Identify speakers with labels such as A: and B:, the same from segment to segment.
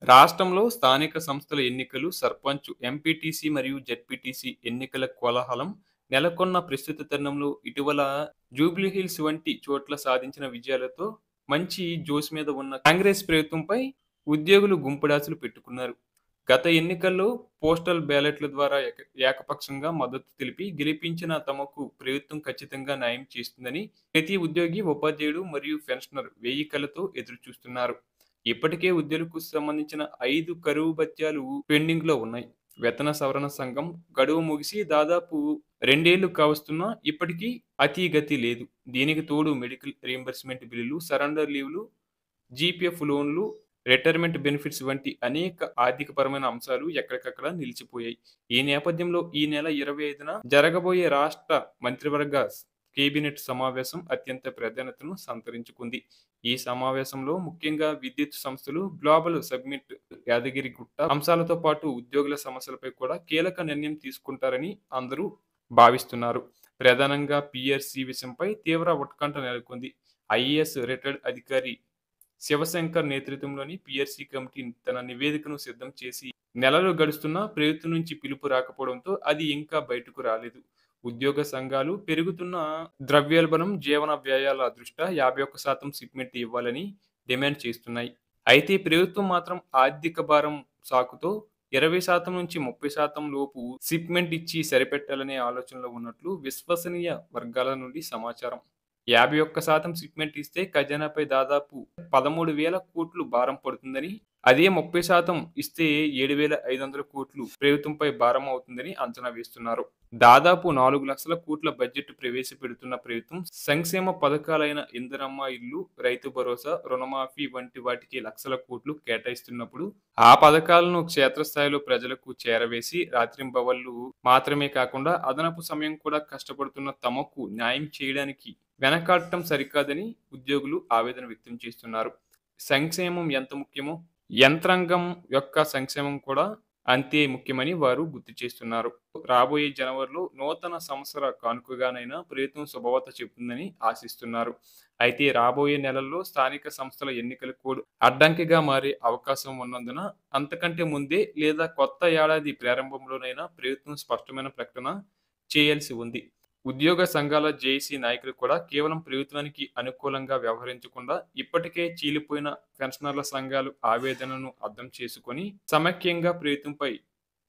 A: రాష్ట్రంలో స్థానిక సంస్థల ఎన్నికలు, సర్పంచ్, ఎంపీటీసీ మరియు జెడ్పీటీసీ ఎన్నికల కోలాహలం నెలకొన్న ప్రస్తుత తరుణంలో ఇటీవల జూబ్లీహిల్స్ వంటి చోట్ల సాధించిన విజయాలతో మంచి జోష్ మీద ఉన్న కాంగ్రెస్ ప్రభుత్వంపై ఉద్యోగులు గుంపుడాసులు పెట్టుకున్నారు. గత ఎన్నికల్లో పోస్టల్ బ్యాలెట్ల ద్వారా ఏకపక్షంగా మద్దతు తెలిపి గెలిపించిన తమకు ప్రభుత్వం ఖచ్చితంగా న్యాయం చేస్తుందని ప్రతి ఉద్యోగి, ఉపాధ్యాయుడు మరియు పెన్షనర్ వేయి కళ్ళతో ఎదురుచూస్తున్నారు. ఇప్పటికే ఉద్యోగులకు సంబంధించిన 5 కరువు భత్యాలు పెండింగ్‌లో ఉన్నాయి. వేతన సవరణ సంఘం గడువు ముగిసి దాదాపు 2 ఏళ్లు కావస్తున్నా ఇప్పటికీ అతీగతి లేదు. దీనికి తోడు మెడికల్ రీయింబర్స్‌మెంట్ బిల్లులు, సరెండర్ లీవ్‌లు, జీపీఎఫ్ లోన్‌లు, రిటైర్మెంట్ బెనిఫిట్స్ వంటి అనేక ఆర్థికపరమైన అంశాలు ఎక్కడికక్కడ నిలిచిపోయాయి. ఈ నేపథ్యంలో ఈ నెల 25న జరగబోయే రాష్ట్ర మంత్రివర్గ కేబినెట్ సమావేశం అత్యంత ప్రాధాన్యతను సంతరించుకుంది. ఈ సమావేశంలో ముఖ్యంగా విద్యుత్ సంస్థలు, గ్లోబల్ సమ్మిట్, యాదగిరిగుట్ట అంశాలతో పాటు ఉద్యోగుల సమస్యలపై కూడా కీలక నిర్ణయం తీసుకుంటారని అందరూ భావిస్తున్నారు. ప్రధానంగా పీఆర్సీ విషయంపై తీవ్ర ఉత్కంఠ నెలకొంది. ఐఏఎస్ రిటైర్డ్ అధికారి శివశంకర్ నేతృత్వంలోని పీఆర్సీ కమిటీ తన నివేదికను సిద్ధం చేసి నెలలు గడుస్తున్నా ప్రభుత్వం నుంచి పిలుపు రాకపోవడంతో అది ఇంకా బయటకు రాలేదు. ఉద్యోగ సంఘాలు పెరుగుతున్న ద్రవ్యోల్బణం, జీవన వ్యయాల దృష్ట్యా 51% సిప్మెంట్ ఇవ్వాలని డిమాండ్ చేస్తున్నాయి. అయితే ప్రభుత్వం మాత్రం ఆర్థిక భారం సాకుతో 20% నుంచి 30% లోపు సిప్మెంట్ ఇచ్చి సరిపెట్టాలనే ఆలోచనలో ఉన్నట్లు విశ్వసనీయ వర్గాల నుండి సమాచారం. 51% షిప్మెంట్ ఇస్తే ఖజానాపై దాదాపు 13,000 కోట్లు భారం పడుతుందని, అదే 30% ఇస్తే 7,500 కోట్లు ప్రభుత్వంపై భారం అవుతుందని అంచనా వేస్తున్నారు. దాదాపు 4 లక్షల కోట్ల బడ్జెట్ ప్రవేశపెడుతున్న ప్రభుత్వం సంక్షేమ పథకాలైన ఇందిరమ్మ ఇల్లు, రైతు భరోసా, రుణమాఫీ వంటి వాటికి లక్షల కోట్లు కేటాయిస్తున్నప్పుడు ఆ పథకాలను క్షేత్రస్థాయిలో ప్రజలకు చేరవేసి రాత్రింబవళ్లు మాత్రమే కాకుండా అదనపు సమయం కూడా కష్టపడుతున్న తమకు న్యాయం చేయడానికి వెనకాడటం సరికాదని ఉద్యోగులు ఆవేదన వ్యక్తం చేస్తున్నారు. సంక్షేమం ఎంత ముఖ్యమో యంత్రాంగం యొక్క సంక్షేమం కూడా అంతే ముఖ్యమని వారు గుర్తు చేస్తున్నారు. రాబోయే జనవరిలో నూతన సంవత్సర కానుకగానైనా ప్రభుత్వం శుభవార్త చెబుతుందని ఆశిస్తున్నారు. అయితే రాబోయే నెలల్లో స్థానిక సంస్థల ఎన్నికలు కూడా అడ్డంకిగా మారే అవకాశం ఉన్నందున అంతకంటే ముందే లేదా కొత్త ఏడాది ప్రారంభంలోనైనా ప్రభుత్వం స్పష్టమైన ప్రకటన చేయాల్సి ఉంది. ఉద్యోగ సంఘాల జేఏసీ నాయకులు కూడా కేవలం ప్రభుత్వానికి అనుకూలంగా వ్యవహరించకుండా ఇప్పటికే చీలిపోయిన పెన్షనర్ల సంఘాల ఆవేదనను అర్థం చేసుకొని సమైక్యంగా ప్రభుత్వంపై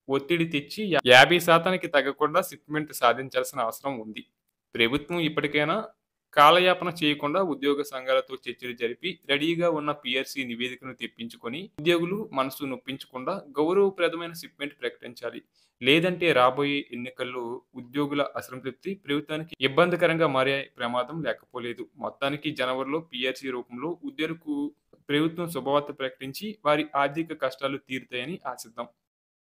A: ఒత్తిడి తెచ్చి 50%కి తగ్గకుండా షిప్మెంట్ సాధించాల్సిన అవసరం ఉంది. ప్రభుత్వం ఇప్పటికైనా కాలయాపన చేయకుండా ఉద్యోగ సంఘాలతో చర్చలు జరిపి రెడీగా ఉన్న పీఆర్సీ నివేదికను తెప్పించుకొని ఉద్యోగులు మనసు నొప్పించకుండా గౌరవప్రదమైన షిప్మెంట్ ప్రకటించాలి. లేదంటే రాబోయే ఎన్నికల్లో ఉద్యోగుల అసంతృప్తి ప్రభుత్వానికి ఇబ్బందికరంగా మారే ప్రమాదం లేకపోలేదు. మొత్తానికి జనవరిలో పీఆర్సీ రూపంలో ఉద్యోగులకు ప్రభుత్వం శుభవార్త ప్రకటించి వారి ఆర్థిక కష్టాలు తీరుతాయని ఆశిద్దాం.